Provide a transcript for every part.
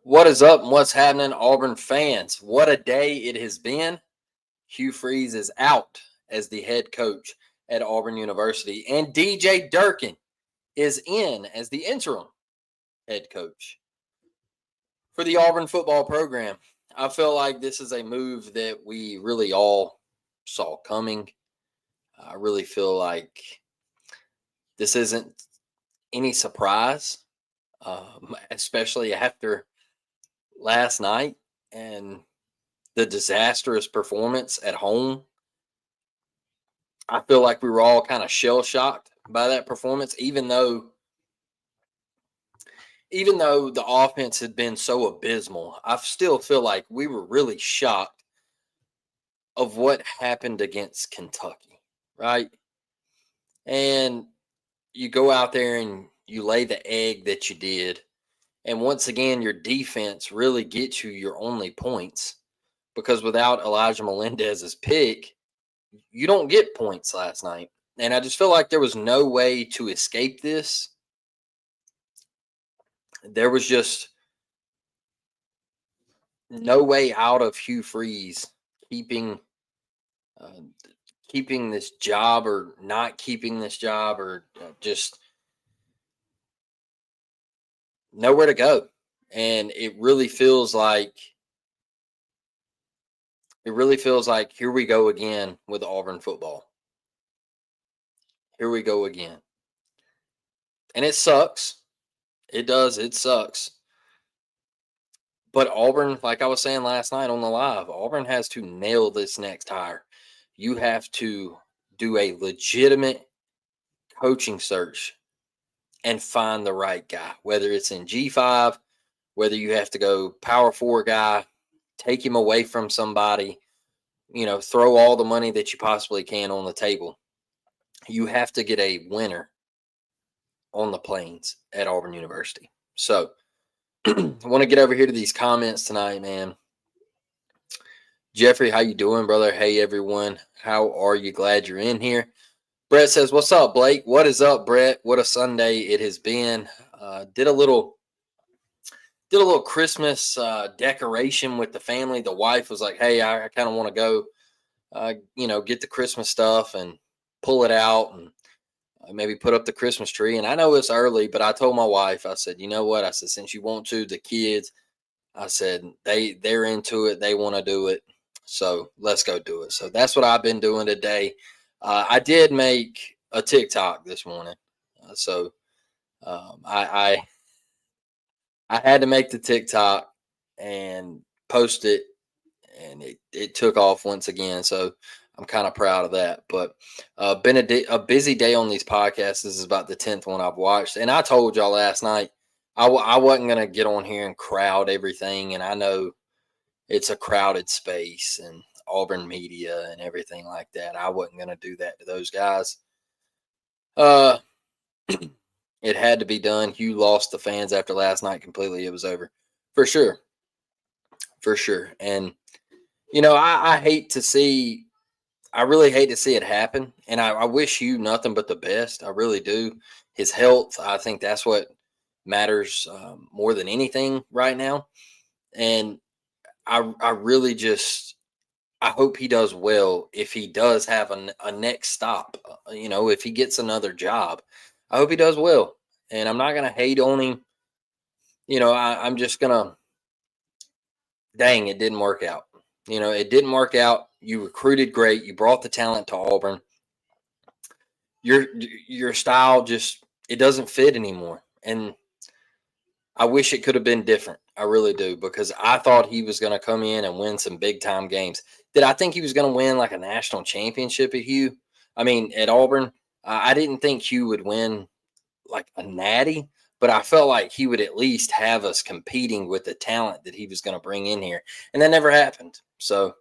What is up and what's happening, Auburn fans? What a day it has been. Hugh Freeze is out as the head coach at Auburn University, and DJ Durkin is in as the interim head coach for the Auburn football program. I feel like this is a move that we really all saw coming. I really feel like this isn't any surprise, especially after last night and the disastrous performance at home. I feel like we were all kind of shell shocked by that performance, even though the offense had been so abysmal. I still feel like we were really shocked of what happened against Kentucky, right? And you go out there and you lay the egg that you did. And once again, your defense really gets you your only points because without Elijah Melendez's pick, you don't get points last night. And I just feel like there was no way to escape this. There was just no way out of Hugh Freeze keeping this job or not keeping this job or just nowhere to go. And it really feels like here we go again with Auburn football. Here we go again. And it sucks. It does. It sucks. But Auburn, like I was saying last night on the live, Auburn has to nail this next hire. You have to do a legitimate coaching search and find the right guy, whether it's in G5, whether you have to go Power 4 guy, take him away from somebody, throw all the money that you possibly can on the table. You have to get a winner on the plains at Auburn University. So I want to get over here to these comments tonight, man. Jeffrey, how you doing, brother? Hey, everyone. How are you? Glad you're in here. Brett says, what's up, Blake? What is up, Brett? What a Sunday it has been. Did a little Christmas decoration with the family. The wife was like, hey, I kind of want to go, get the Christmas stuff and pull it out and maybe put up the Christmas tree. And I know it's early, but I told my wife, I said, you know what? I said, since you want to, the kids, I said, they're into it. They want to do it. So let's go do it. So that's what I've been doing today. I did make a TikTok this morning. I had to make the TikTok and post it, and it took off once again. So I'm kind of proud of that. But been a busy day on these podcasts. This is about the 10th one I've watched. And I told y'all last night, I wasn't going to get on here and crowd everything. And I know it's a crowded space and Auburn media and everything like that. I wasn't going to do that to those guys. It had to be done. Hugh lost the fans after last night completely. It was over. For sure. And, I really hate to see it happen. And I wish Hugh nothing but the best. I really do. His health, I think that's what matters more than anything right now. And I really just, I hope he does well if he does have a next stop. If he gets another job, I hope he does well. And I'm not going to hate on him. I'm just going to, dang, it didn't work out. It didn't work out. You recruited great. You brought the talent to Auburn. Your style just, it doesn't fit anymore. And I wish it could have been different. I really do, because I thought he was going to come in and win some big time games. Did I think he was going to win like a national championship at Auburn? I didn't think Hugh would win like a natty, but I felt like he would at least have us competing with the talent that he was going to bring in here. And that never happened. So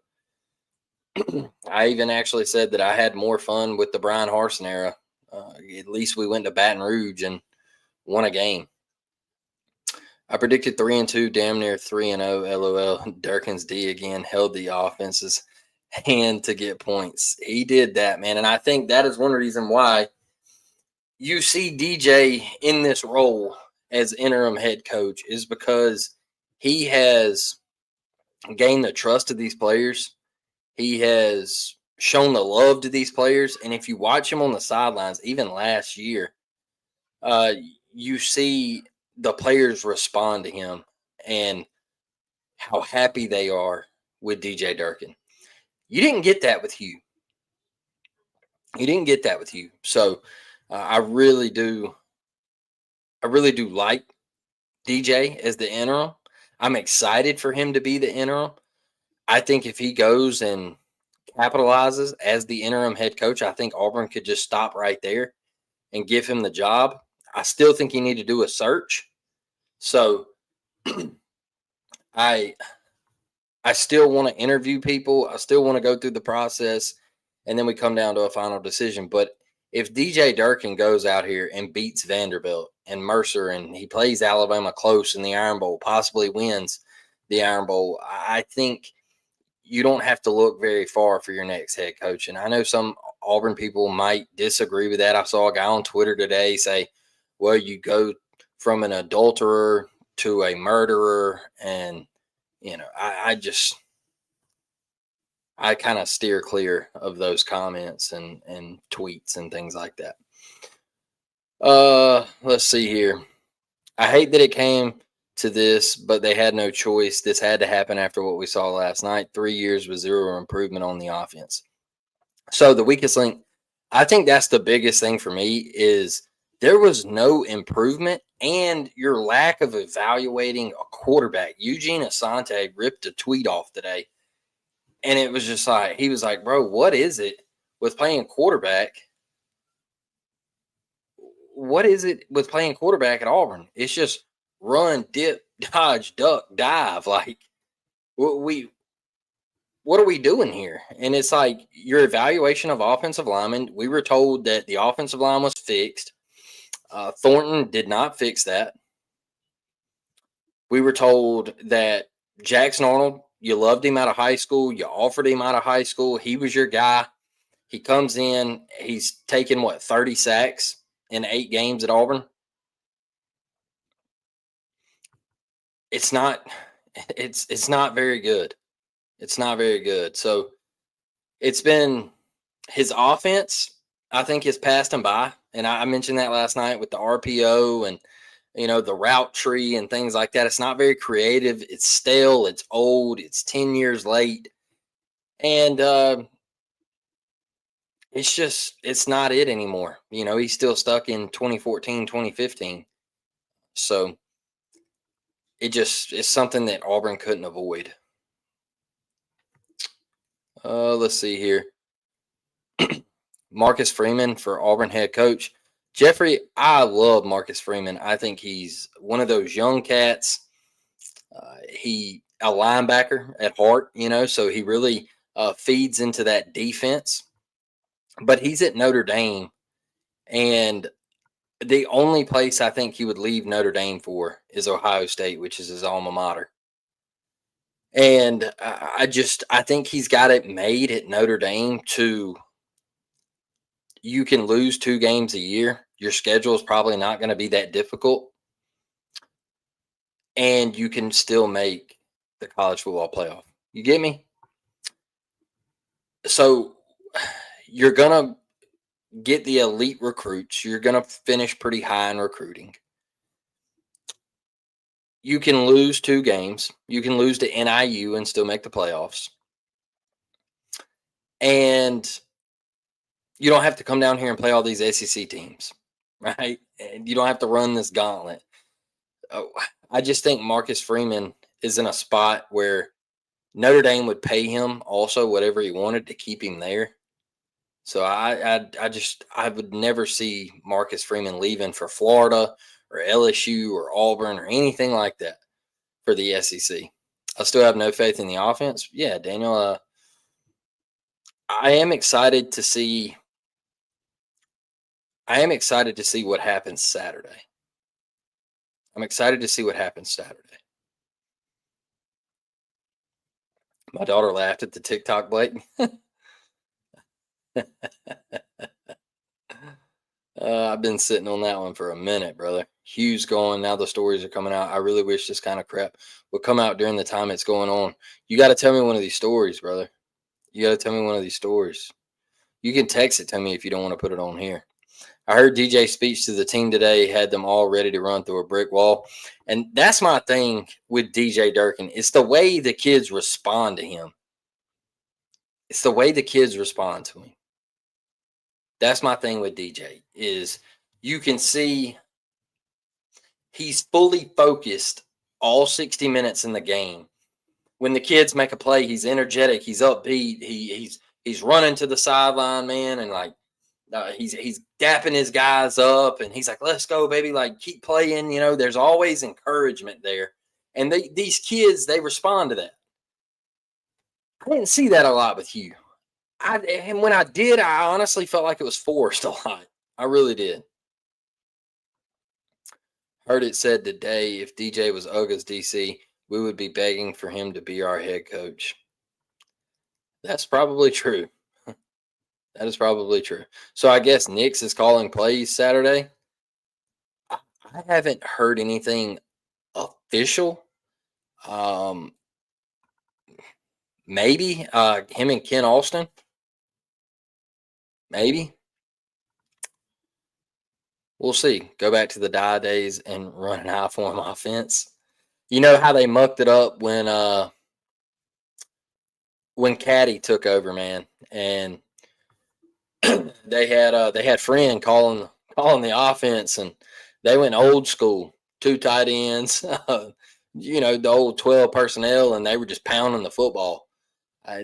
I even actually said that I had more fun with the Brian Harsin era. At least we went to Baton Rouge and won a game. I predicted 3-2, damn near 3-0. LOL. Durkin's D again held the offense's hand to get points. He did that, man. And I think that is one reason why you see DJ in this role as interim head coach, is because he has gained the trust of these players. He has shown the love to these players. And if you watch him on the sidelines, even last year, uh, you see the players respond to him and how happy they are with DJ Durkin. You didn't get that with Hugh. You didn't get that with Hugh. So I really do. I really do like DJ as the interim. I'm excited for him to be the interim. I think if he goes and capitalizes as the interim head coach, I think Auburn could just stop right there and give him the job. I still think you need to do a search. So I I still want to interview people. I still want to go through the process, and then we come down to a final decision. But if DJ Durkin goes out here and beats Vanderbilt and Mercer, and he plays Alabama close in the Iron Bowl, possibly wins the Iron Bowl, I think you don't have to look very far for your next head coach. And I know some Auburn people might disagree with that. I saw a guy on Twitter today say, well, you go from an adulterer to a murderer. And, I kind of steer clear of those comments and tweets and things like that. Let's see here. I hate that it came to this, but they had no choice. This had to happen after what we saw last night. 3 years with zero improvement on the offense. So the weakest link, I think that's the biggest thing for me is there was no improvement and your lack of evaluating a quarterback. Eugene Asante ripped a tweet off today. And it was just like, he was like, bro, what is it with playing quarterback? What is it with playing quarterback at Auburn? It's just run, dip, dodge, duck, dive. Like, we what are we doing here? And it's like your evaluation of offensive linemen. We were told that the offensive line was fixed. Thornton did not fix that. We were told that Jackson Arnold, you loved him out of high school. You offered him out of high school. He was your guy. He comes in. He's taken, 30 sacks in 8 games at Auburn. It's not very good. It's not very good. So it's been his offense, I think, has passed him by. And I mentioned that last night with the RPO and, the route tree and things like that. It's not very creative. It's stale. It's old. It's 10 years late. And it's not it anymore. He's still stuck in 2014, 2015. So it's something that Auburn couldn't avoid. Let's see here. Marcus Freeman for Auburn head coach. Jeffrey, I love Marcus Freeman. I think he's one of those young cats. He a linebacker at heart, so he really feeds into that defense. But he's at Notre Dame, and the only place I think he would leave Notre Dame for is Ohio State, which is his alma mater. And I think he's got it made at Notre Dame to, you can lose 2 games a year. Your schedule is probably not going to be that difficult. And you can still make the college football playoff. You get me? So you're going to get the elite recruits. You're going to finish pretty high in recruiting. You can lose 2 games. You can lose to NIU and still make the playoffs. And you don't have to come down here and play all these SEC teams, right? And you don't have to run this gauntlet. I just think Marcus Freeman is in a spot where Notre Dame would pay him also whatever he wanted to keep him there. So I would never see Marcus Freeman leaving for Florida or LSU or Auburn or anything like that for the SEC. I still have no faith in the offense. Yeah, Daniel, I am excited to see what happens Saturday. I'm excited to see what happens Saturday. My daughter laughed at the TikTok, Blake. I've been sitting on that one for a minute, brother. Hugh's going. Now the stories are coming out. I really wish this kind of crap would come out during the time it's going on. You got to tell me one of these stories, brother. You got to tell me one of these stories. You can text it to me if you don't want to put it on here. I heard DJ's speech to the team today had them all ready to run through a brick wall. And that's my thing with DJ Durkin. It's the way the kids respond to him. It's the way the kids respond to him. That's my thing with DJ is you can see he's fully focused all 60 minutes in the game. When the kids make a play, he's energetic, he's upbeat, he's running to the sideline, man, and like he's dapping his guys up, and he's like, "Let's go, baby! Like keep playing." You know, there's always encouragement there, and these kids they respond to that. I didn't see that a lot with Hugh. And when I did, I honestly felt like it was forced a lot. I really did. Heard it said today if DJ was Uga's DC, we would be begging for him to be our head coach. That's probably true. That is probably true. So I guess Nix is calling plays Saturday. I haven't heard anything official. Um, maybe him and Ken Austin. Maybe we'll see. Go back to the die days and run an high form offense. You know how they mucked it up when Caddy took over, man, and they had Friend calling the offense, and they went old school, two tight ends, you know, the old 12 personnel, and they were just pounding the football.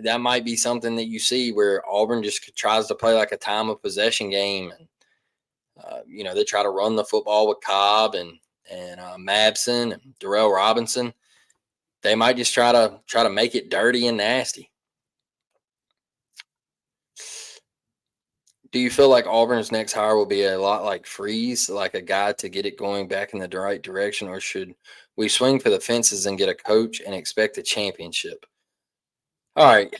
That might be something that you see where Auburn just tries to play like a time of possession game, and you know they try to run the football with Cobb and Mabson and Darrell Robinson. They might just try to make it dirty and nasty. Do you feel like Auburn's next hire will be a lot like Freeze, like a guy to get it going back in the right direction, or should we swing for the fences and get a coach and expect a championship? All right.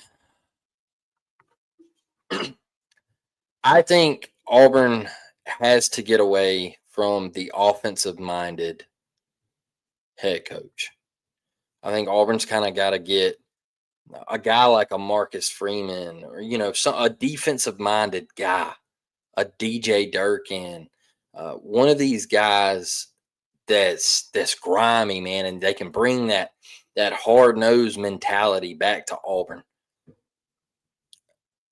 I think Auburn has to get away from the offensive minded head coach. I think Auburn's kind of got to get a guy like a Marcus Freeman or, you know, a defensive minded guy, a DJ Durkin, one of these guys that's grimy, man, and they can bring that hard nosed mentality back to Auburn.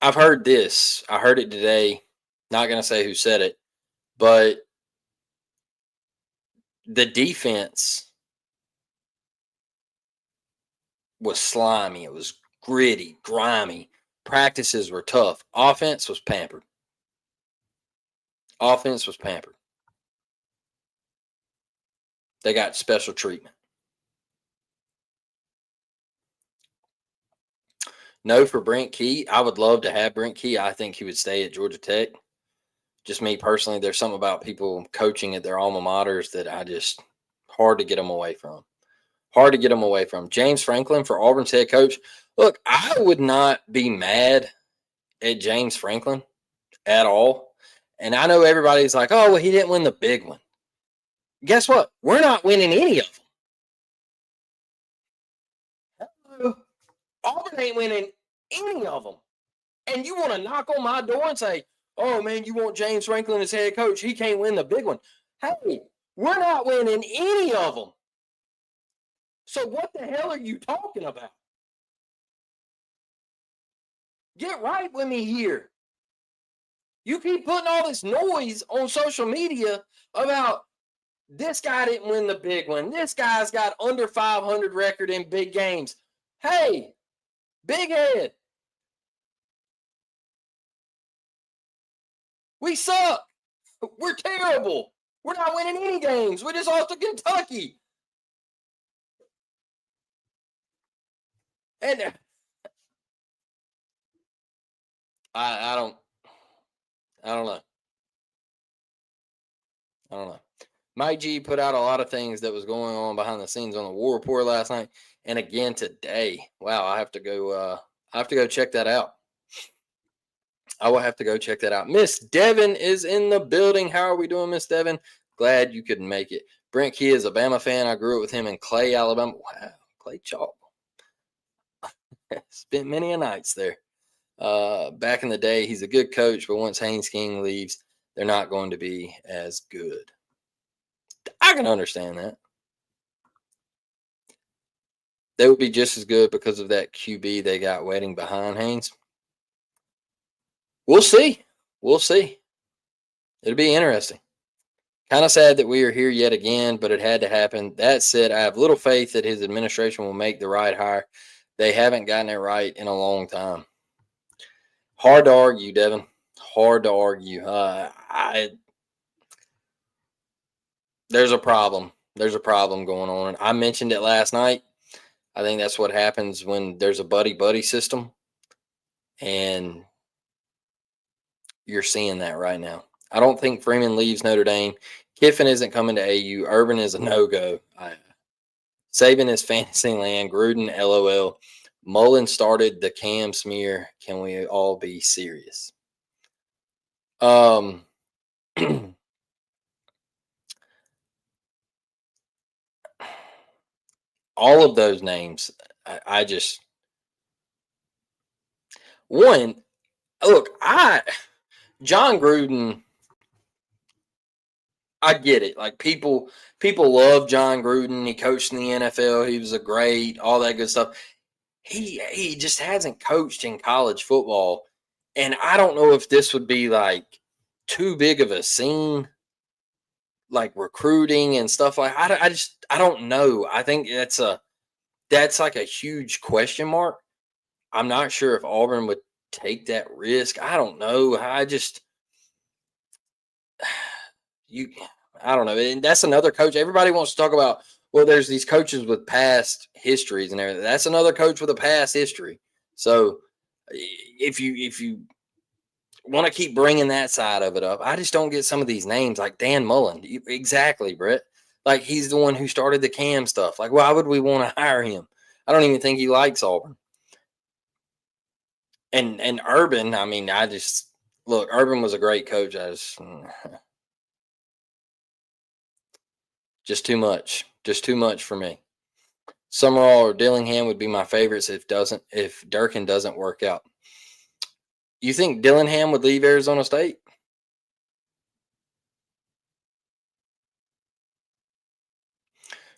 I've heard this. I heard it today. Not going to say who said it, but the defense was slimy. It was gritty, grimy. Practices were tough. Offense was pampered. Offense was pampered. They got special treatment. No for Brent Key. I would love to have Brent Key. I think he would stay at Georgia Tech. Just me personally, there's something about people coaching at their alma maters that I just hard to get them away from. Hard to get them away from. James Franklin for Auburn's head coach. Look, I would not be mad at James Franklin at all. And I know everybody's like, oh, well, he didn't win the big one. Guess what? We're not winning any of them. Auburn ain't winning any of them. And you want to knock on my door and say, oh, man, you want James Franklin as head coach? He can't win the big one. Hey, we're not winning any of them. So what the hell are you talking about? Get right with me here. You keep putting all this noise on social media about this guy didn't win the big one. This guy's got under 500 record in big games. Hey, big head. We suck. We're terrible. We're not winning any games. We just lost to Kentucky. And I don't know. I don't know. Mike G put out a lot of things that was going on behind the scenes on the War Report last night, and again today. Wow, I have to go. I have to go check that out. I will have to go check that out. Miss Devin is in the building. How are we doing, Miss Devin? Glad you couldn't make it. Brent Key is a Bama fan. I grew up with him in Clay, Alabama. Wow, Clay Chalk. Spent many a nights there. Back in the day, he's a good coach, but once Haynes King leaves, they're not going to be as good. I can understand that. They would be just as good because of that QB they got waiting behind Haynes. We'll see. We'll see. It'll be interesting. Kind of sad that we are here yet again, but it had to happen. That said, I have little faith that his administration will make the right hire. They haven't gotten it right in a long time. Hard to argue, Devin. Hard to argue. There's a problem. There's a problem going on. I mentioned it last night. I think that's what happens when there's a buddy-buddy system. And you're seeing that right now. I don't think Freeman leaves Notre Dame. Kiffin isn't coming to AU. Urban is a no-go. Saban is fantasy land. Gruden, LOL. Mullen started the Cam smear. Can we all be serious? All of those names, I just one. Look, John Gruden. I get it. Like people love John Gruden. He coached in the NFL. He was a great, all that good stuff. He just hasn't coached in college football. And I don't know if this would be like too big of a scene, like recruiting and stuff like I don't know. I think that's like a huge question mark. I'm not sure if Auburn would take that risk. I don't know. I don't know. And that's another coach. Everybody wants to talk about, well, there's these coaches with past histories and everything. That's another coach with a past history. So if you want to keep bringing that side of it up, I just don't get some of these names like Dan Mullen. Exactly, Brett. Like he's the one who started the Cam stuff. Like, why would we want to hire him? I don't even think he likes Auburn. And Urban, I mean, look, Urban was a great coach. Just too much. Just too much for me. Summerall or Dillingham would be my favorites if Durkin doesn't work out. You think Dillingham would leave Arizona State?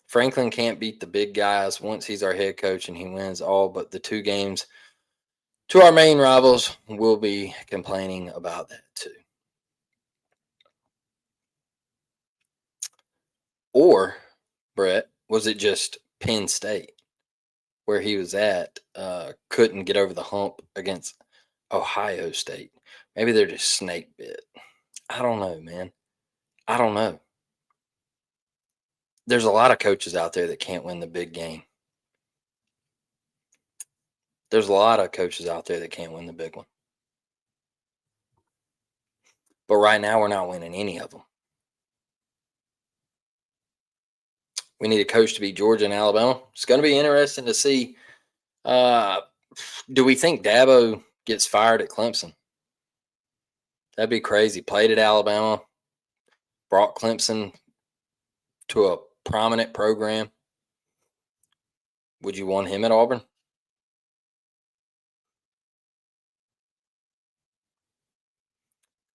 Franklin can't beat the big guys once he's our head coach and he wins all but the 2 games to our main rivals. We'll be complaining about that too. Or, Brett, was it just Penn State where he was at couldn't get over the hump against Ohio State? Maybe they're just snake bit. I don't know, man. I don't know. There's a lot of coaches out there that can't win the big game. There's a lot of coaches out there that can't win the big one. But right now, we're not winning any of them. We need a coach to beat Georgia and Alabama. It's going to be interesting to see. Do we think Dabo gets fired at Clemson? That'd be crazy. Played at Alabama, brought Clemson to a prominent program. Would you want him at Auburn?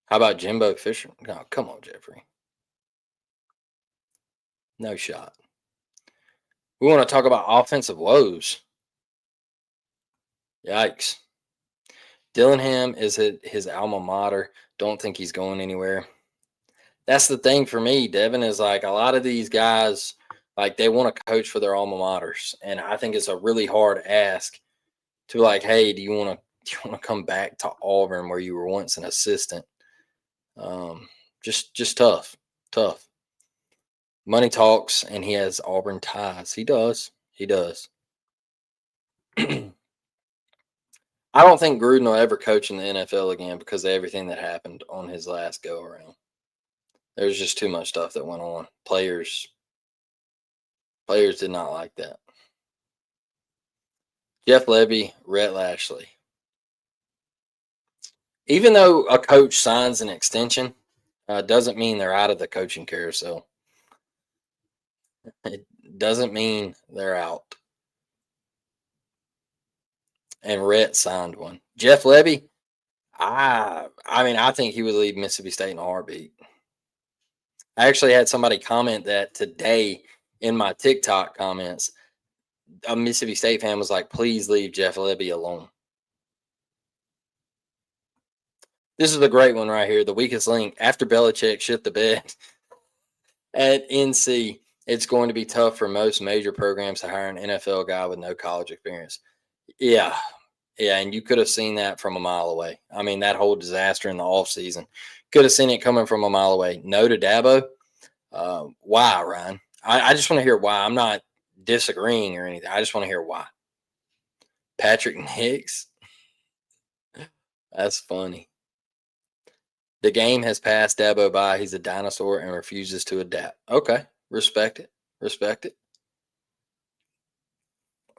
How about Jimbo Fisher? No, come on, Jeffrey. No shot. We want to talk about offensive woes. Yikes. Dillingham is at his alma mater. Don't think he's going anywhere. That's the thing for me, Devin, is like a lot of these guys, like they want to coach for their alma maters. And I think it's a really hard ask to like, hey, do you want to come back to Auburn where you were once an assistant? Just tough. Money talks, and he has Auburn ties. He does. I don't think Gruden will ever coach in the NFL again because of everything that happened on his last go around. There's just too much stuff that went on. Players did not like that. Jeff Levy, Rhett Lashley. Even though a coach signs an extension, doesn't mean they're out of the coaching carousel. It doesn't mean they're out. And Rhett signed one. Jeff Lebby, I think he would leave Mississippi State in a heartbeat. I actually had somebody comment that today in my TikTok comments. A Mississippi State fan was like, please leave Jeff Lebby alone. This is a great one right here. The weakest link. After Belichick shit the bed at NC, it's going to be tough for most major programs to hire an NFL guy with no college experience. Yeah. Yeah, and you could have seen that from a mile away. I mean, that whole disaster in the offseason. Could have seen it coming from a mile away. No to Dabo. Why, Ryan? I just want to hear why. I'm not disagreeing or anything. I just want to hear why. Patrick Nix. That's funny. The game has passed Dabo by. He's a dinosaur and refuses to adapt. Okay. Respect it. Respect it.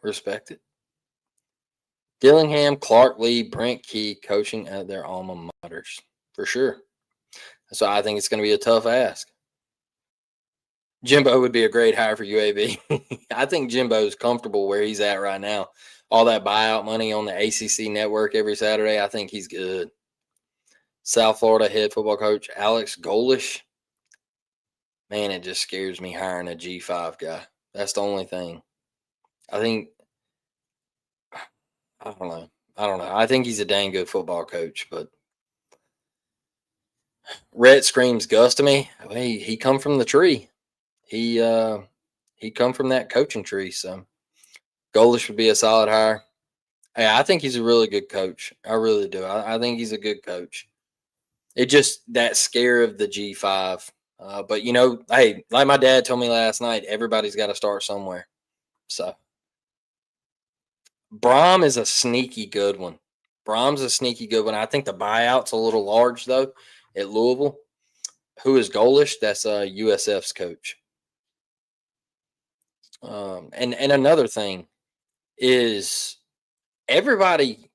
Respect it. Dillingham, Clark Lee, Brent Key coaching at their alma maters. For sure. So I think it's going to be a tough ask. Jimbo would be a great hire for UAB. I think Jimbo's comfortable where he's at right now. All that buyout money on the ACC network every Saturday, I think he's good. South Florida head football coach Alex Golish. Man, it just scares me hiring a G5 guy. That's the only thing. I don't know. I think he's a dang good football coach, but Rhett screams Gus to me. He come from the tree. He come from that coaching tree. So Golish would be a solid hire. Hey, I think he's a really good coach. I really do. I think he's a good coach. It just that scare of the G5. But hey, like my dad told me last night, everybody's got to start somewhere. So Brom is a sneaky good one. Brom's a sneaky good one. I think the buyout's a little large though at Louisville. Who is Golish? That's USF's coach. And another thing is everybody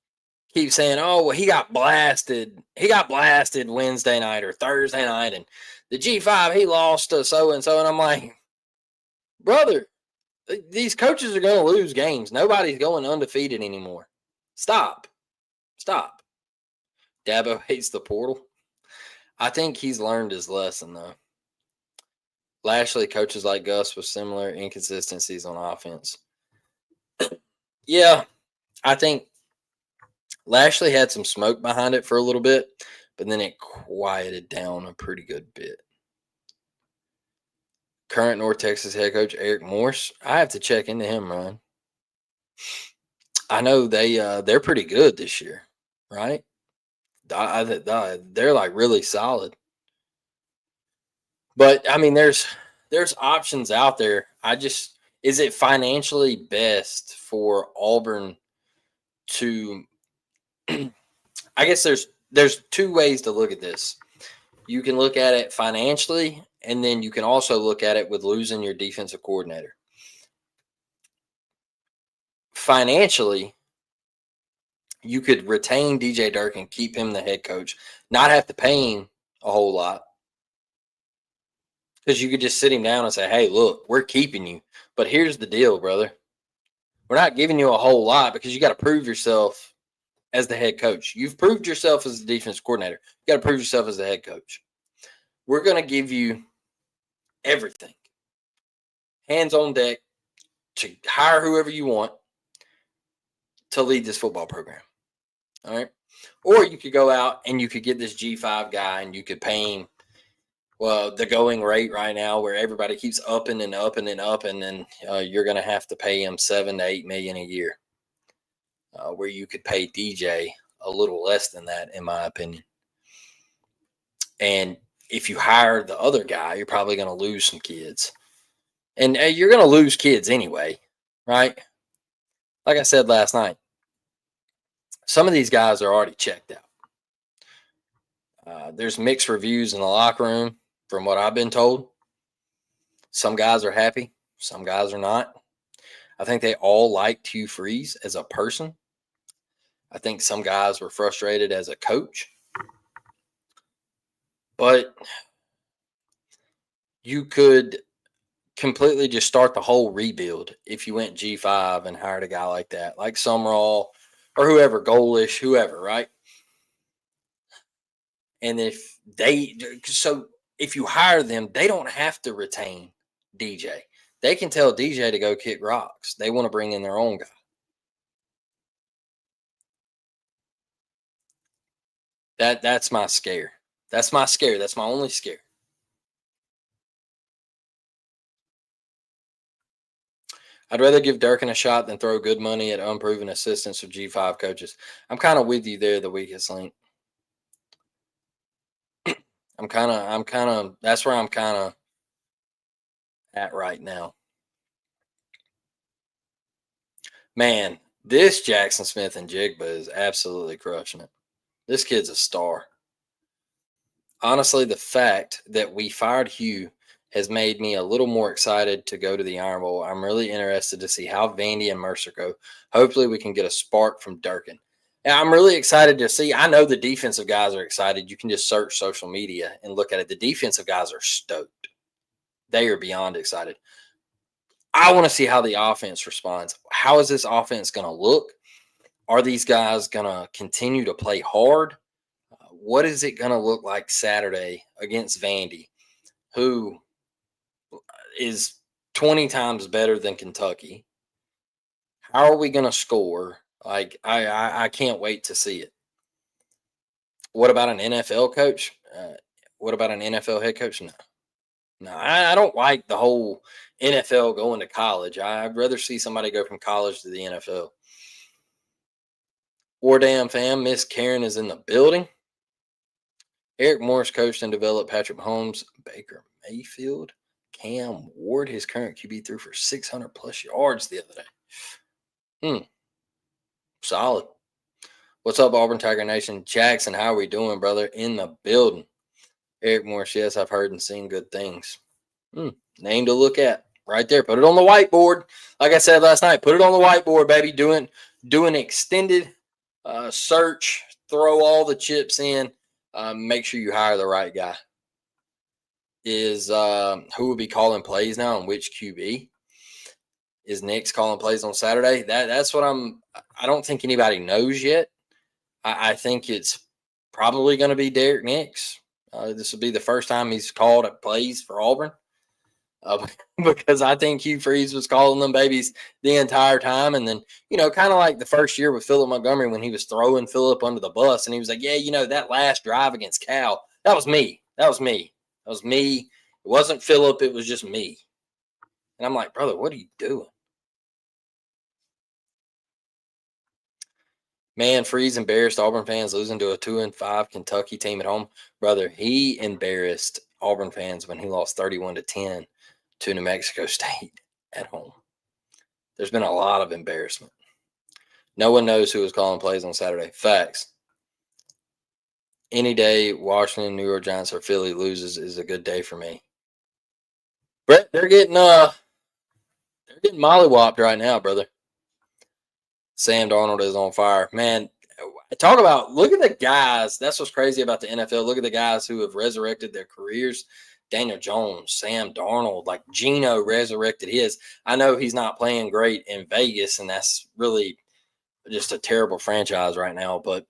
keeps saying, "Oh, well, he got blasted. He got blasted Wednesday night or Thursday night, and the G5 he lost to so and so." And I'm like, brother, these coaches are going to lose games. Nobody's going undefeated anymore. Stop. Dabo hates the portal. I think he's learned his lesson though. Lashley coaches like Gus with similar inconsistencies on offense. Yeah, I think Lashley had some smoke behind it for a little bit, but then it quieted down a pretty good bit. Current North Texas head coach Eric Morse. I have to check into him, Ron. I know they're pretty good this year, right? They're like really solid. But I mean, there's options out there. Is it financially best for Auburn to? I guess there's two ways to look at this. You can look at it financially, and then you can also look at it with losing your defensive coordinator. Financially, you could retain DJ Durkin, keep him the head coach, not have to pay him a whole lot. Because you could just sit him down and say, hey, look, we're keeping you. But here's the deal, brother. We're not giving you a whole lot because you got to prove yourself as the head coach. You've proved yourself as the defense coordinator. You got to prove yourself as the head coach. We're going to give you everything. Hands on deck to hire whoever you want to lead this football program. All right. Or you could go out and you could get this G5 guy and you could pay him, well, the going rate right now where everybody keeps upping and upping and upping, and you're going to have to pay him $7 to $8 million a year. Where you could pay DJ a little less than that, in my opinion. And if you hire the other guy, you're probably going to lose some kids. And you're going to lose kids anyway, right? Like I said last night, some of these guys are already checked out. There's mixed reviews in the locker room from what I've been told. Some guys are happy. Some guys are not. I think they all liked Hugh Freeze as a person. I think some guys were frustrated as a coach. But you could completely just start the whole rebuild if you went G5 and hired a guy like that, like Summerall or whoever, Golish, whoever, right? And if you hire them, they don't have to retain DJ. They can tell DJ to go kick rocks. They want to bring in their own guy. That's my scare. That's my scare. That's my only scare. I'd rather give Durkin a shot than throw good money at unproven assistants of G5 coaches. I'm kind of with you there, the weakest link. That's where I'm kind of at right now. Man, this Jackson Smith and Jigba is absolutely crushing it. This kid's a star. Honestly, the fact that we fired Hugh has made me a little more excited to go to the Iron Bowl. I'm really interested to see how Vandy and Mercer go. Hopefully, we can get a spark from Durkin. And I'm really excited to see. I know the defensive guys are excited. You can just search social media and look at it. The defensive guys are stoked. They are beyond excited. I want to see how the offense responds. How is this offense going to look? Are these guys going to continue to play hard? What is it going to look like Saturday against Vandy, who is 20 times better than Kentucky? How are we going to score? Like, I can't wait to see it. What about an NFL coach? What about an NFL head coach? No, I don't like the whole NFL going to college. I'd rather see somebody go from college to the NFL. War Damn fam, Miss Karen is in the building. Eric Morris coached and developed Patrick Mahomes, Baker Mayfield, Cam Ward, his current QB, threw for 600 plus yards the other day. Solid. What's up, Auburn Tiger Nation? Jackson, how are we doing, brother? In the building. Eric Morris, yes, I've heard and seen good things. Name to look at right there. Put it on the whiteboard. Like I said last night, put it on the whiteboard, baby. Do an extended search. Throw all the chips in. Make sure you hire the right guy. Is who will be calling plays now and which QB? Is Nick's calling plays on Saturday? That's what I don't think anybody knows yet. I think it's probably going to be Derek Nix. This will be the first time he's called plays for Auburn. Because I think Hugh Freeze was calling them babies the entire time. And then, kind of like the first year with Philip Montgomery when he was throwing Philip under the bus and he was like, yeah, that last drive against Cal, that was me. That was me. It wasn't Philip. It was just me. And I'm like, brother, what are you doing? Man, Freeze embarrassed Auburn fans losing to a 2-5 Kentucky team at home. Brother, he embarrassed Auburn fans when he lost 31-10 to New Mexico State at home. There's been a lot of embarrassment. No one knows who was calling plays on Saturday. Facts. Any day Washington, New York Giants, or Philly loses is a good day for me. Brett, they're getting mollywopped right now, brother. Sam Darnold is on fire. Man, look at the guys. That's what's crazy about the NFL. Look at the guys who have resurrected their careers. Daniel Jones, Sam Darnold, like Geno resurrected his. I know he's not playing great in Vegas, and that's really just a terrible franchise right now, but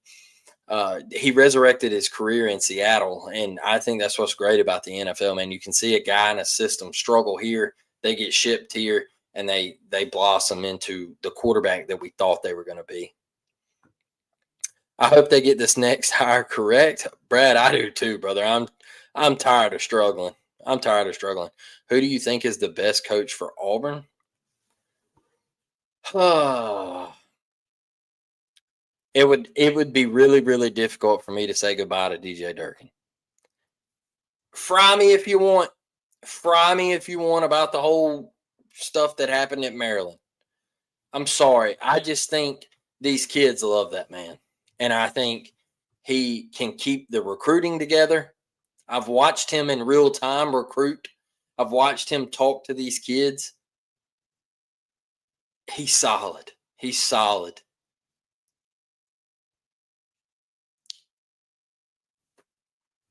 he resurrected his career in Seattle, and I think that's what's great about the NFL, man. You can see a guy in a system struggle here, they get shipped here, and they blossom into the quarterback that we thought they were going to be. I hope they get this next hire correct. Brad, I do too, brother. I'm tired of struggling. Who do you think is the best coach for Auburn? It would be really, really difficult for me to say goodbye to DJ Durkin. Fry me if you want. Fry me if you want about the whole stuff that happened at Maryland. I'm sorry. I just think these kids love that man. And I think he can keep the recruiting together. I've watched him in real time recruit. I've watched him talk to these kids. He's solid. He's solid.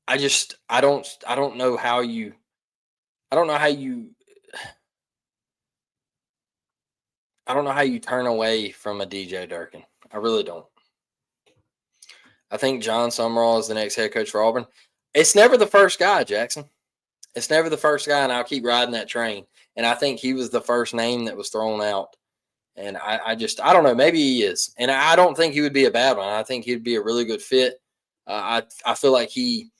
I don't know how you I don't know how you I don't know how you turn away from a DJ Durkin. I really don't. I think John Summerall is the next head coach for Auburn. It's never the first guy, Jackson. It's never the first guy, and I'll keep riding that train. And I think he was the first name that was thrown out. And I don't know. Maybe he is, and I don't think he would be a bad one. I think he'd be a really good fit. I feel like he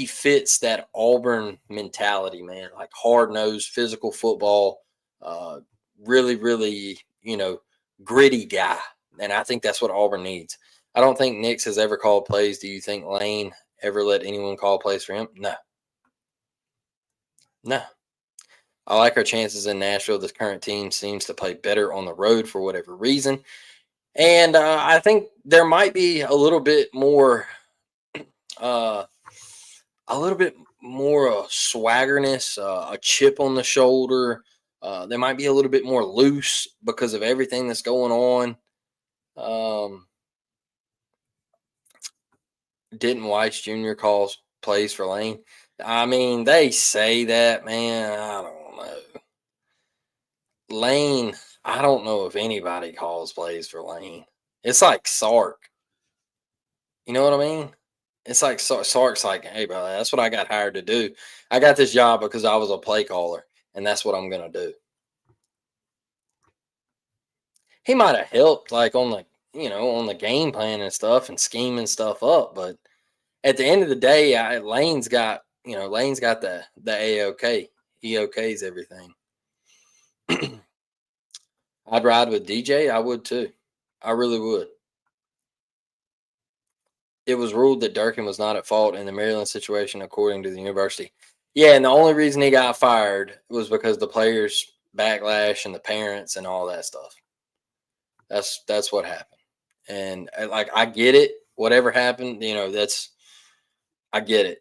fits that Auburn mentality, man. Like hard nosed, physical football, uh, really, really, gritty guy. And I think that's what Auburn needs. I don't think Nix has ever called plays. Do you think Lane ever let anyone call plays for him? No, no. I like our chances in Nashville. The current team seems to play better on the road for whatever reason. And I think there might be uh, a little bit more swaggerness, a chip on the shoulder. They might be a little bit more loose because of everything that's going on. Didn't Weiss Jr. calls plays for Lane? I mean, they say that, man. I don't know. Lane, I don't know if anybody calls plays for Lane. It's like Sark. You know what I mean? It's like Sark's like, hey, bro, that's what I got hired to do. I got this job because I was a play caller, and that's what I'm going to do. He might have helped, like, on the game plan and stuff and scheming stuff up. But at the end of the day, Lane's got the A-OK. He OKs everything. I'd ride with DJ. I would too. I really would. It was ruled that Durkin was not at fault in the Maryland situation, according to the university. Yeah, and the only reason he got fired was because the players' backlash and the parents and all that stuff. That's what happened. And like I get it. Whatever happened, I get it.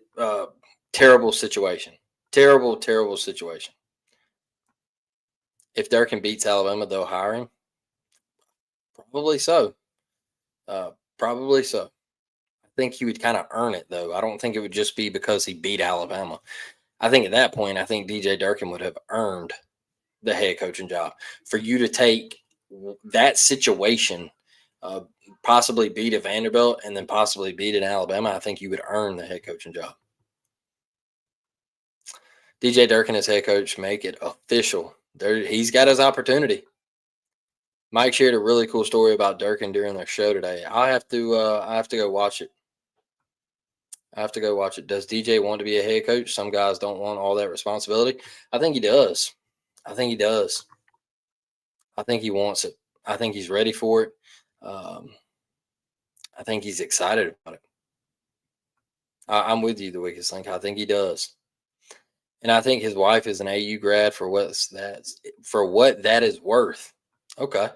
Terrible situation. Terrible situation. If Durkin beats Alabama, they'll hire him. Probably so. Probably so. I think he would kind of earn it, though. I don't think it would just be because he beat Alabama. I think at that point, I think DJ Durkin would have earned the head coaching job. For you to take that situation, uh, possibly beat a Vanderbilt and then possibly beat an Alabama, I think you would earn the head coaching job. DJ Durkin as head coach, make it official. He's got his opportunity. Mike shared a really cool story about Durkin during their show today. I have to go watch it. I have to go watch it. Does DJ want to be a head coach? Some guys don't want all that responsibility. I think he does. I think he does. I think he wants it. I think he's ready for it. Um, I think he's excited about it. I'm with you, the weakest link. I think he does, and I think his wife is an AU grad for what that is worth. Okay.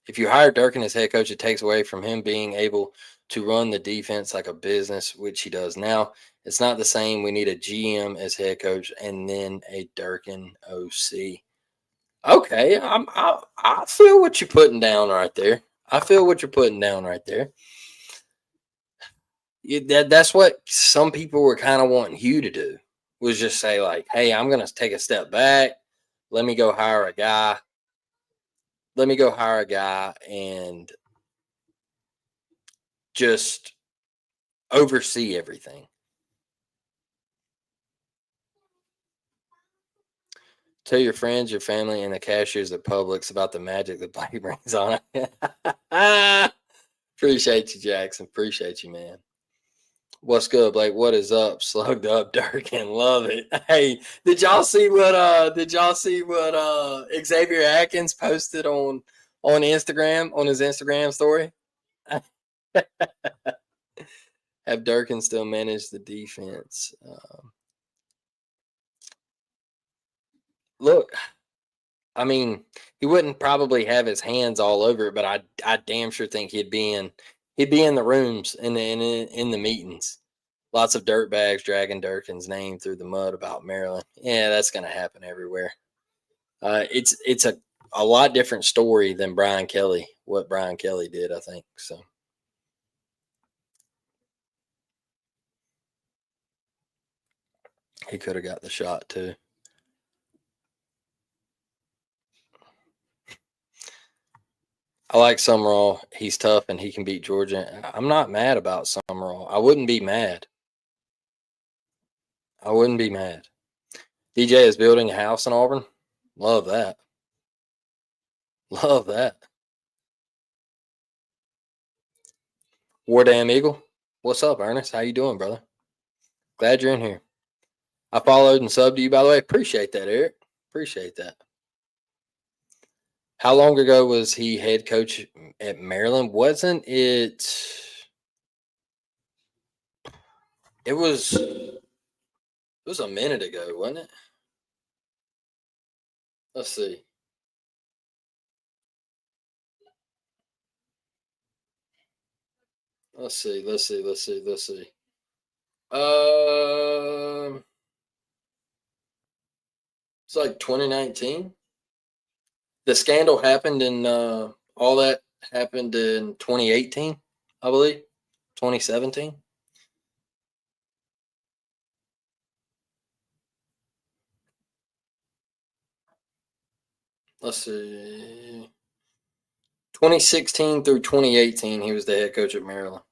If you hire Durkin as head coach, it takes away from him being able to run the defense like a business, which he does now. It's not the same. We need a GM as head coach and then a Durkin OC. Okay, I feel what you're putting down right there. I feel what you're putting down right there. That's what some people were kind of wanting Hugh to do, was just say like, hey, I'm going to take a step back. Let me go hire a guy. Let me go hire a guy and just oversee everything. Tell your friends, your family, and the cashiers at Publix about the magic that Blake brings on it. Appreciate you, Jackson. Appreciate you, man. What's good, Blake? What is up? Slugged up, Durkin. Love it. Hey, did y'all see what Xavier Atkins posted on Instagram, on his Instagram story? Have Durkin still managed the defense? Look, I mean, he wouldn't probably have his hands all over it, but I damn sure think he'd be in the rooms in the meetings. Lots of dirt bags dragging Durkin's name through the mud about Maryland. Yeah, that's going to happen everywhere. It's a lot different story than Brian Kelly. What Brian Kelly did, I think. So He could have got the shot too. I like Summerall. He's tough and he can beat Georgia. I'm not mad about Summerall. I wouldn't be mad. I wouldn't be mad. DJ is building a house in Auburn. Love that. Love that. War Damn Eagle. What's up, Ernest? How you doing, brother? Glad you're in here. I followed and subbed to you, by the way. Appreciate that, Eric. Appreciate that. How long ago was he head coach at Maryland? Wasn't it? It was. It was a minute ago, wasn't it? Let's see. Let's see. Let's see. Let's see. Let's see. It's like 2019. The scandal happened in all that happened in 2018, I believe. 2017. Let's see. 2016 through 2018, he was the head coach at Maryland.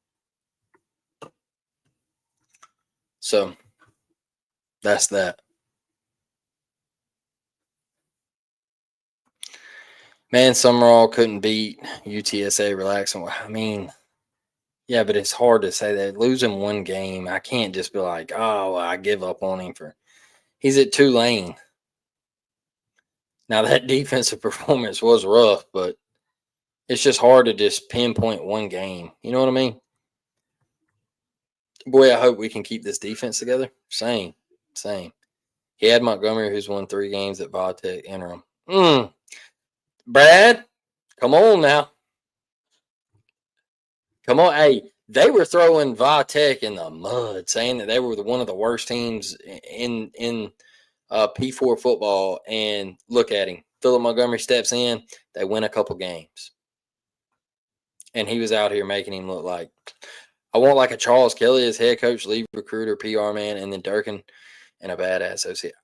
So that's that. Man, Summerall couldn't beat UTSA. Relaxing. I mean, yeah, but it's hard to say that. Losing one game, I can't just be like, oh, I give up on him for. He's at Tulane. Now, that defensive performance was rough, but it's just hard to just pinpoint one game. You know what I mean? Boy, I hope we can keep this defense together. Same. He had Montgomery, who's won 3 games at Vodtech Interim. Brad, come on now. Come on. Hey, they were throwing Vodtech in the mud, saying that they were one of the worst teams in P4 football. And look at him. Philip Montgomery steps in. They win a couple games. And he was out here making him look like, I want like a Charles Kelly as head coach, lead recruiter, PR man, and then Durkin and a badass associate.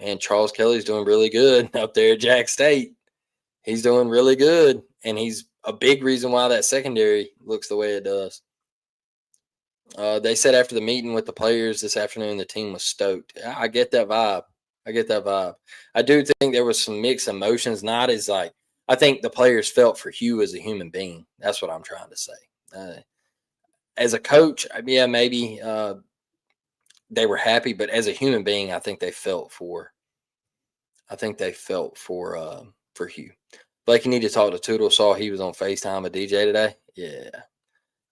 Man, Charles Kelly's doing really good up there at Jack State. He's doing really good, and he's a big reason why that secondary looks the way it does. They said after the meeting with the players this afternoon, the team was stoked. I get that vibe. I do think there was some mixed emotions, not as like, I think the players felt for Hugh as a human being. That's what I'm trying to say. As a coach, yeah, maybe they were happy, but as a human being, I think they felt for. For Hugh. Blake, you need to talk to Toodle. Saw he was on FaceTime with DJ today. Yeah,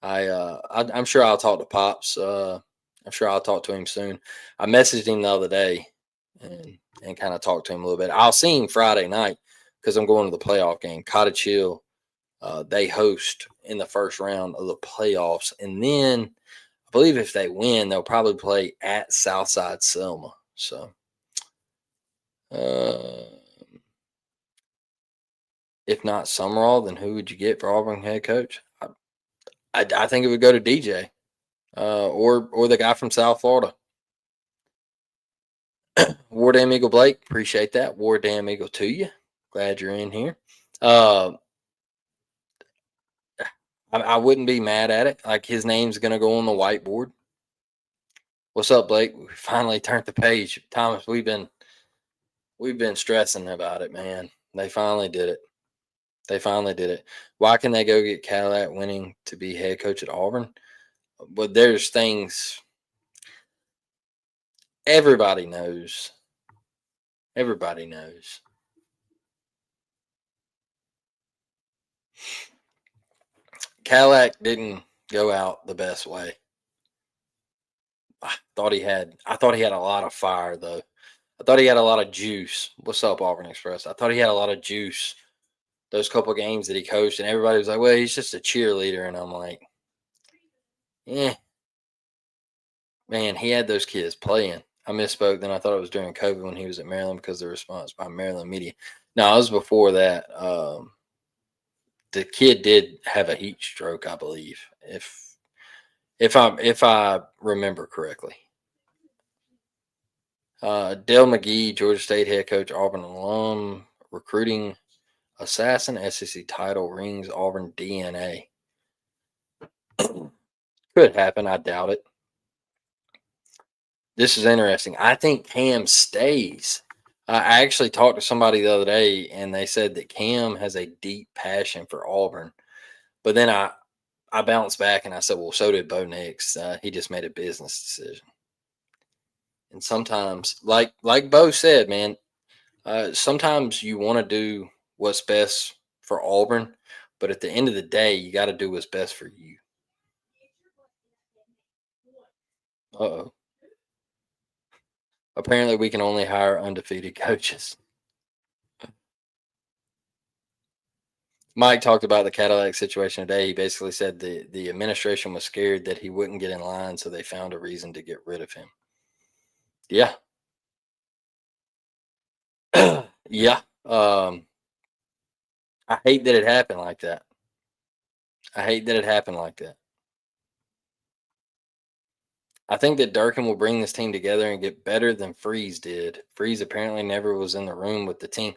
I'm sure I'll talk to Pops. I'm sure I'll talk to him soon. I messaged him the other day and kind of talked to him a little bit. I'll see him Friday night because I'm going to the playoff game. Cottage Hill, they host in the first round of the playoffs, and then I believe if they win, they'll probably play at Southside Selma. So, if not Summerall, then who would you get for Auburn head coach? I think it would go to DJ or the guy from South Florida. War Damn Eagle Blake, appreciate that. War Damn Eagle to you. Glad you're in here. I wouldn't be mad at it. Like his name's gonna go on the whiteboard. What's up, Blake? We finally turned the page. Thomas, we've been stressing about it, man. They finally did it. Why can they go get Cadillac winning to be head coach at Auburn? But there's things everybody knows. Everybody knows. Cadillac didn't go out the best way. I thought he had a lot of fire though. I thought he had a lot of juice. What's up, Auburn Express? I thought he had a lot of juice those couple games that he coached, and everybody was like, well, he's just a cheerleader. And I'm like, man, he had those kids playing. I misspoke. Then I thought it was during COVID when he was at Maryland because of the response by Maryland media. No, it was before that. The kid did have a heat stroke, I believe, if I remember correctly. Dale McGee, Georgia State head coach, Auburn alum, recruiting assassin, SEC title, rings, Auburn DNA. Could happen. I doubt it. This is interesting. I think Cam stays. I actually talked to somebody the other day, and they said that Cam has a deep passion for Auburn. But then I bounced back and I said, well, so did Bo Nix. He just made a business decision. And sometimes, like Bo said, man, sometimes you want to do what's best for Auburn, but at the end of the day, you got to do what's best for you. Uh oh. Apparently, we can only hire undefeated coaches. Mike talked about the Cadillac situation today. He basically said the administration was scared that he wouldn't get in line, so they found a reason to get rid of him. Yeah. Yeah. I hate that it happened like that. I hate that it happened like that. I think that Durkin will bring this team together and get better than Freeze did. Freeze apparently never was in the room with the team.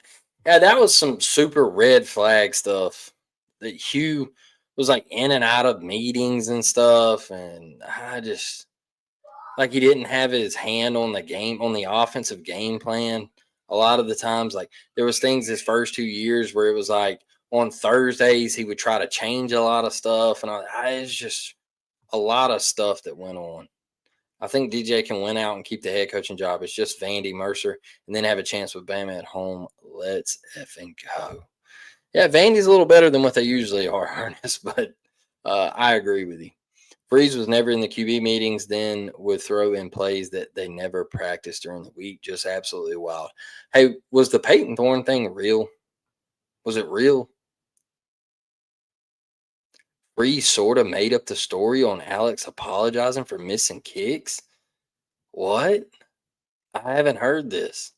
Yeah, that was some super red flag stuff. That Hugh was like in and out of meetings and stuff, and I just like he didn't have his hand on the game on the offensive game plan. A lot of the times, like there was things his first 2 years where it was like on Thursdays he would try to change a lot of stuff, and it's just a lot of stuff that went on. I think DJ can win out and keep the head coaching job. It's just Vandy Mercer, and then have a chance with Bama at home. Let's effing go. Yeah, Vandy's a little better than what they usually are, Ernest, but I agree with you. Freeze was never in the QB meetings, then would throw in plays that they never practiced during the week. Just absolutely wild. Hey, was the Peyton Thorne thing real? Was it real? Freeze sort of made up the story on Alex apologizing for missing kicks. What? I haven't heard this.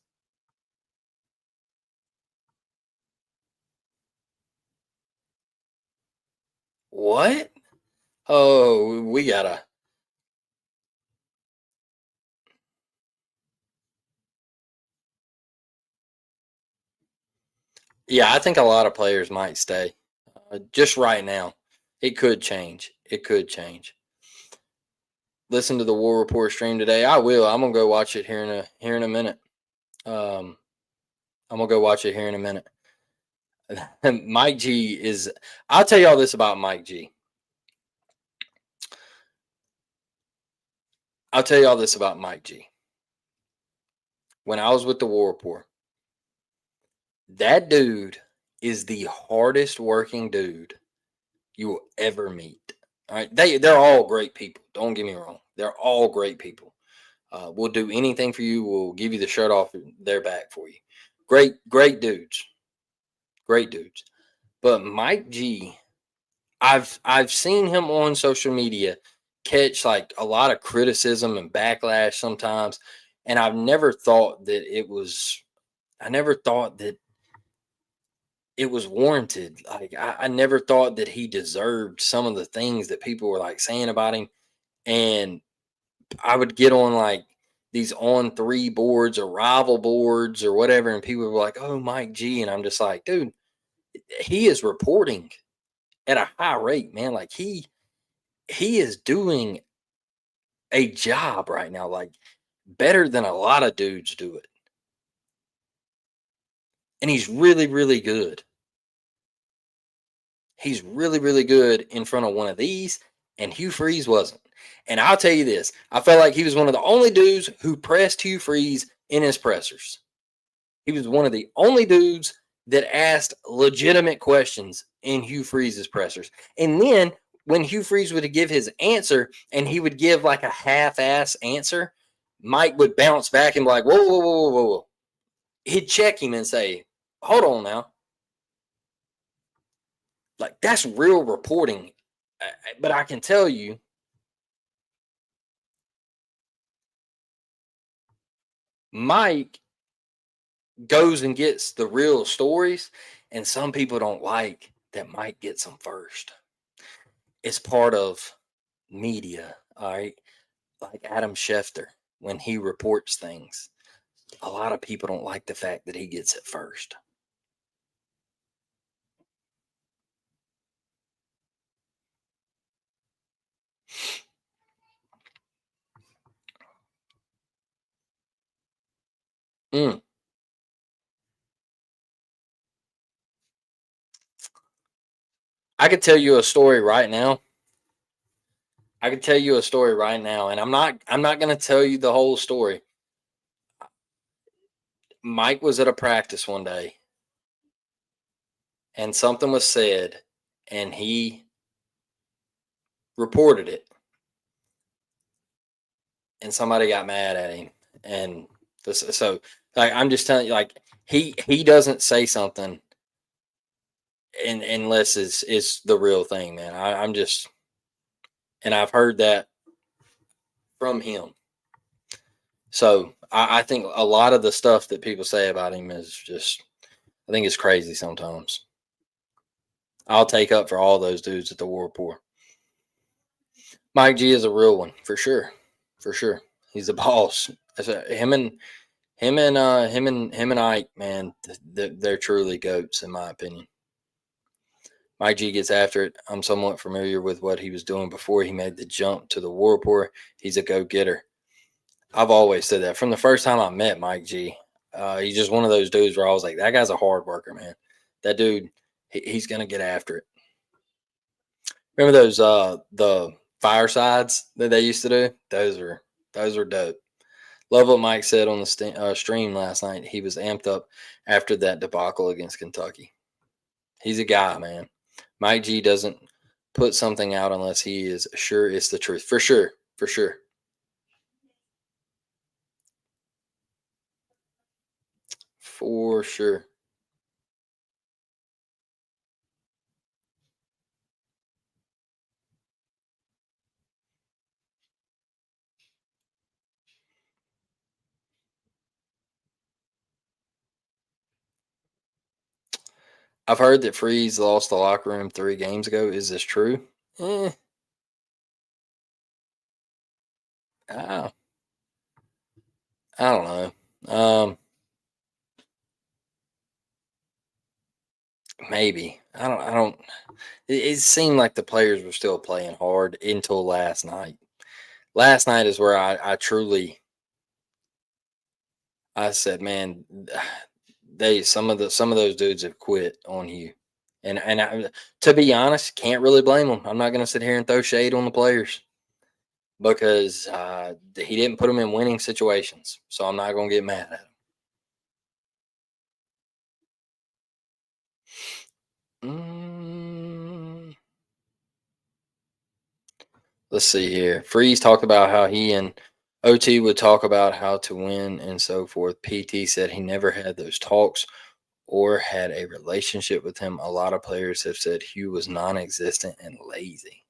What? Oh, we gotta. Yeah, I think a lot of players might stay. Just right now, it could change. It could change. Listen to the War Report stream today. I will. I'm gonna go watch it here in a minute. Um, I'm gonna go watch it here in a minute. Mike G is. I'll tell y'all this about Mike G. I'll tell y'all this about Mike G. When I was with the War Report, that dude is the hardest working dude you will ever meet. All right, they're all great people. Don't get me wrong; they're all great people. We'll do anything for you. We'll give you the shirt off their back for you. Great dudes, great dudes. But Mike G, I've seen him on social media catch like a lot of criticism and backlash sometimes, and I've never thought that it was. I never thought that it was warranted. Like I never thought that he deserved some of the things that people were like saying about him. And I would get on like these on three boards or rival boards or whatever, and people were like, "Oh, Mike G," and I'm just like, "Dude, he is reporting at a high rate, man. Like he is doing a job right now, like better than a lot of dudes do it, and he's really good. He's really good in front of one of these, and Hugh Freeze wasn't. And I'll tell you this: I felt like he was one of the only dudes who pressed Hugh Freeze in his pressers. He was one of the only dudes that asked legitimate questions in Hugh Freeze's pressers. And then when Hugh Freeze would give his answer and he would give like a half-ass answer, Mike would bounce back and be like, whoa. He'd check him and say, hold on now. Like, that's real reporting. But I can tell you, Mike goes and gets the real stories, and some people don't like that Mike gets them first. It's part of media, all right? Like Adam Schefter when he reports things. a lot of people don't like the fact that he gets it first. Mm. I could tell you a story right now. I could tell you a story right now, and I'm not going to tell you the whole story. Mike was at a practice one day, and something was said, and he reported it, and somebody got mad at him, and so like I'm just telling you, like he doesn't say something, unless it's the real thing, man. I'm just, and I've heard that from him. So I think a lot of the stuff that people say about him is just, I think it's crazy sometimes. I'll take up for all those dudes at the War Report. Mike G is a real one for sure, for sure. He's the boss. Him and Ike, man, they're truly goats in my opinion. Mike G gets after it. I'm somewhat familiar with what he was doing before he made the jump to the War Report. He's a go getter. I've always said that from the first time I met Mike G. He's just one of those dudes where I was like, that guy's a hard worker, man. That dude, he's gonna get after it. Remember those the firesides that they used to do? Those are dope. Love what Mike said on the stream last night. He was amped up after that debacle against Kentucky. He's a guy, man. Mike G doesn't put something out unless he is sure it's the truth. For sure. For sure. For sure. I've heard that Freeze lost the locker room 3 games ago. Is this true? Eh, I, I don't know. Maybe. I don't. It seemed like the players were still playing hard until last night. Last night is where I truly, I said, man, they some of those dudes have quit on you, to be honest, can't really blame them. I'm not going to sit here and throw shade on the players because he didn't put them in winning situations, so I'm not going to get mad at him. Let's see here. Freeze talked about how he and OT would talk about how to win and so forth. PT said he never had those talks or had a relationship with him. A lot of players have said Hugh was non existent and lazy.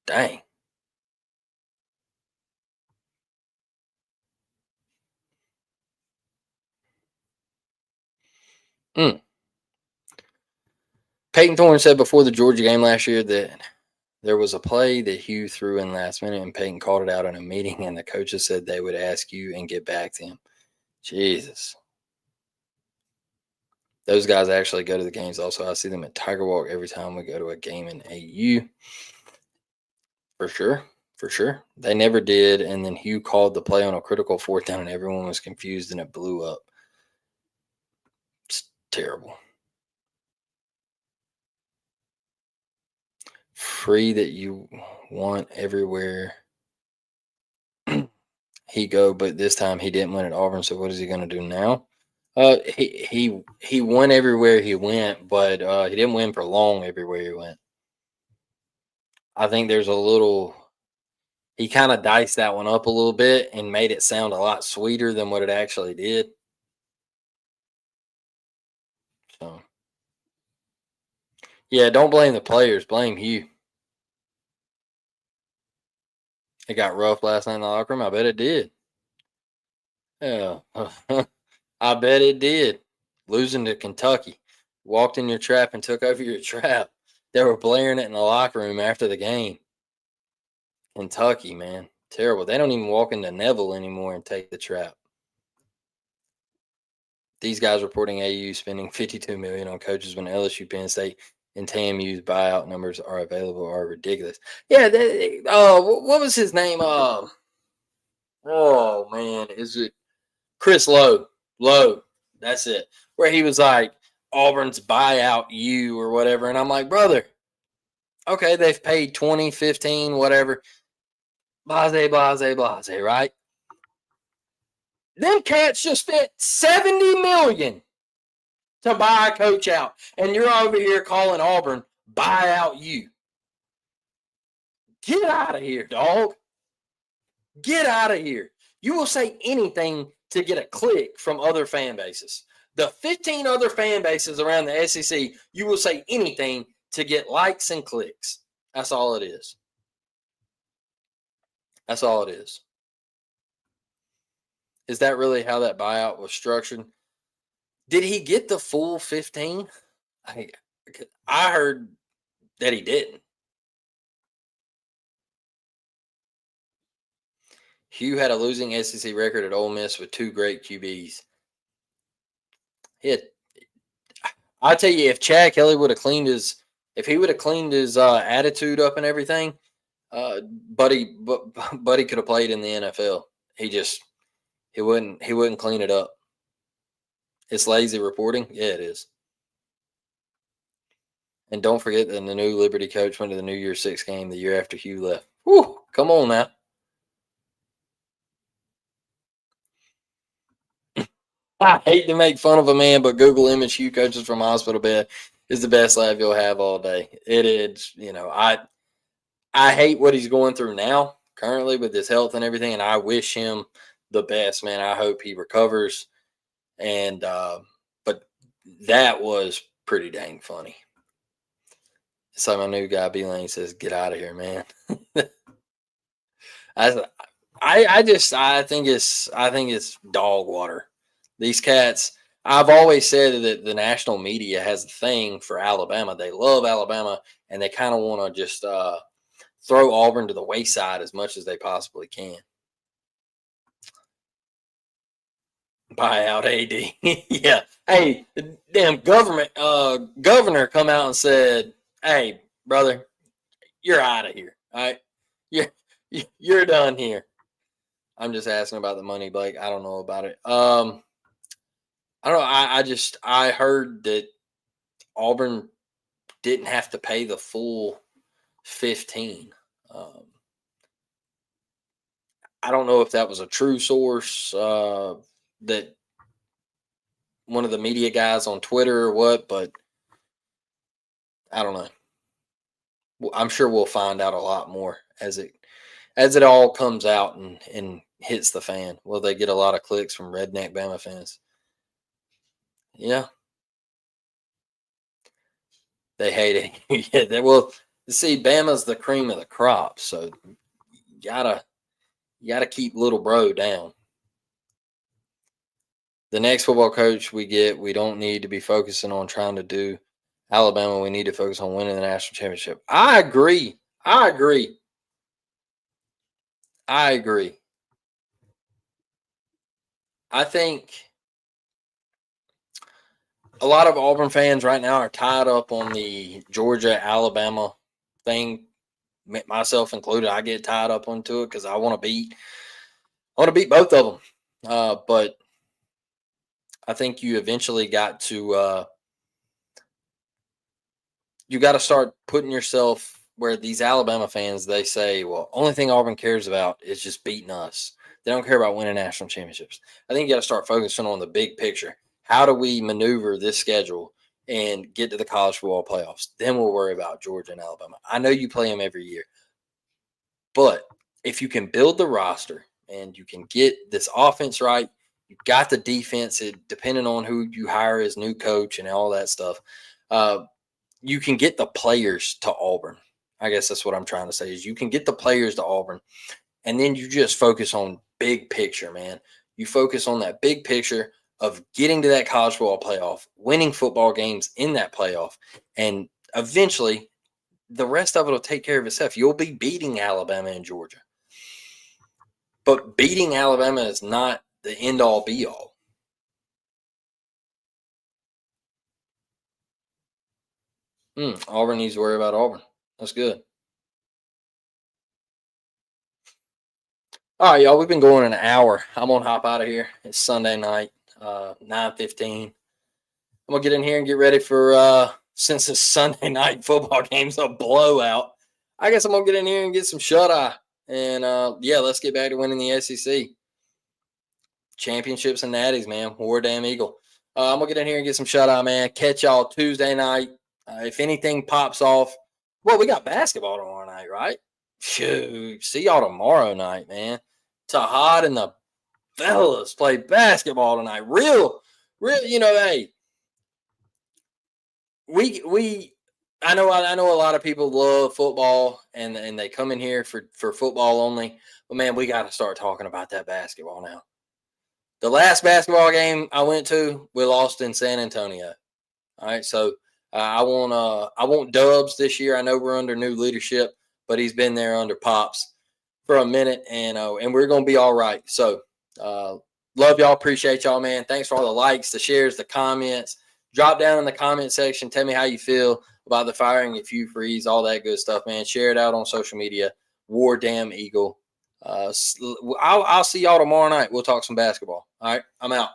Dang. Mm. Peyton Thorne said before the Georgia game last year that there was a play that Hugh threw in last minute and Peyton called it out in a meeting, and the coaches said they would ask you and get back to him. Jesus. Those guys actually go to the games also. I see them at Tiger Walk every time we go to a game in AU. For sure. For sure. They never did. And then Hugh called the play on a critical fourth down and everyone was confused and it blew up. It's terrible. Free that you want everywhere he go, but this time he didn't win at Auburn. So what is he going to do now? He won everywhere he went, but he didn't win for long everywhere he went. I think there's a little. He kind of diced that one up a little bit and made it sound a lot sweeter than what it actually did. So yeah, don't blame the players. Blame Hugh. It got rough last night in the locker room. I bet it did. Yeah, I bet it did. Losing to Kentucky, walked in your trap and took over your trap. They were blaring it in the locker room after the game. Kentucky, man, Terrible. They don't even walk into Neville anymore and take the trap. These guys reporting AU spending $52 million on coaches when LSU, Penn State, and TAMU's buyout numbers are available are ridiculous. Yeah, what was his name? Oh man, is it Chris Lowe? Lowe, that's it. Where he was like, Auburn's buyout you or whatever, and I'm like, brother, okay, they've paid 20, 15, whatever, blase, blase, blase, right? Them cats just spent $70 million to buy a coach out, and you're over here calling Auburn buy out you. Get out of here, dog. Get out of here. You will say anything to get a click from other fan bases. The 15 other fan bases around the SEC, you will say anything to get likes and clicks. That's all it is. That's all it is. Is that really how that buyout was structured? Did he get the full 15? I heard that he didn't. Hugh had a losing SEC record at Ole Miss with 2 great QBs. I tell you, if Chad Kelly would have cleaned his attitude up and everything, Buddy could have played in the NFL. He wouldn't clean it up. It's lazy reporting. Yeah, it is. And don't forget that the new Liberty coach went to the New Year's Six game the year after Hugh left. Whew, come on now. I hate to make fun of a man, but Google image Hugh coaches from hospital bed is the best laugh you'll have all day. It is, I hate what he's going through now, currently with his health and everything, and I wish him the best, man. I hope he recovers. And but that was pretty dang funny. So my new guy B Lane says, "Get out of here, man." I think it's dog water. These cats. I've always said that the national media has a thing for Alabama. They love Alabama, and they kind of want to just throw Auburn to the wayside as much as they possibly can. Buy out AD. Yeah. Hey, damn governor come out and said, "Hey, brother, you're out of here. All right, you're done here." I'm just asking about the money, Blake. I don't know about it. I don't know. I heard that Auburn didn't have to pay the full 15. I don't know if that was a true source, that one of the media guys on Twitter or what, but I don't know. I'm sure we'll find out a lot more as it all comes out and hits the fan. Will they get a lot of clicks from redneck Bama fans? Yeah. They hate it. Yeah, see, Bama's the cream of the crop, so you gotta keep little bro down. The next football coach we get, we don't need to be focusing on trying to do Alabama. We need to focus on winning the national championship. I agree. I think a lot of Auburn fans right now are tied up on the Georgia-Alabama thing, myself included. I get tied up onto it because I want to beat both of them. But I think you eventually got to start putting yourself where these Alabama fans, they say, well, only thing Auburn cares about is just beating us. They don't care about winning national championships. I think you got to start focusing on the big picture. How do we maneuver this schedule and get to the college football playoffs? Then we'll worry about Georgia and Alabama. I know you play them every year. But if you can build the roster and you can get this offense right, you've got the defense, depending on who you hire as new coach and all that stuff, you can get the players to Auburn. I guess that's what I'm trying to say is you can get the players to Auburn, and then you just focus on big picture, man. You focus on that big picture of getting to that college football playoff, winning football games in that playoff, and eventually the rest of it will take care of itself. You'll be beating Alabama and Georgia. But beating Alabama is not the end-all, be-all. Auburn needs to worry about Auburn. That's good. All right, y'all. We've been going an hour. I'm gonna hop out of here. It's Sunday night, 9:15. I'm gonna get in here and get ready for since the Sunday night football game's a blowout. I guess I'm gonna get in here and get some shut eye. And yeah, let's get back to winning the SEC championships and natties, man. War damn eagle. I'm gonna get in here and get some shut eye, man. Catch y'all Tuesday night. If anything pops off, well, we got basketball tomorrow night, right? Shoot, see y'all tomorrow night, man. Tahad and the fellas play basketball tonight. Real. You know, hey, we I know a lot of people love football and they come in here for football only. But man, we got to start talking about that basketball now. The last basketball game I went to, we lost in San Antonio. All right, so I want Dubs this year. I know we're under new leadership, but he's been there under Pops for a minute, and we're gonna be all right. So love y'all, appreciate y'all, man. Thanks for all the likes, the shares, the comments. Drop down in the comment section. Tell me how you feel about the firing of Hugh Freeze, all that good stuff, man. Share it out on social media. War damn eagle. I'll see y'all tomorrow night. We'll talk some basketball. All right, I'm out.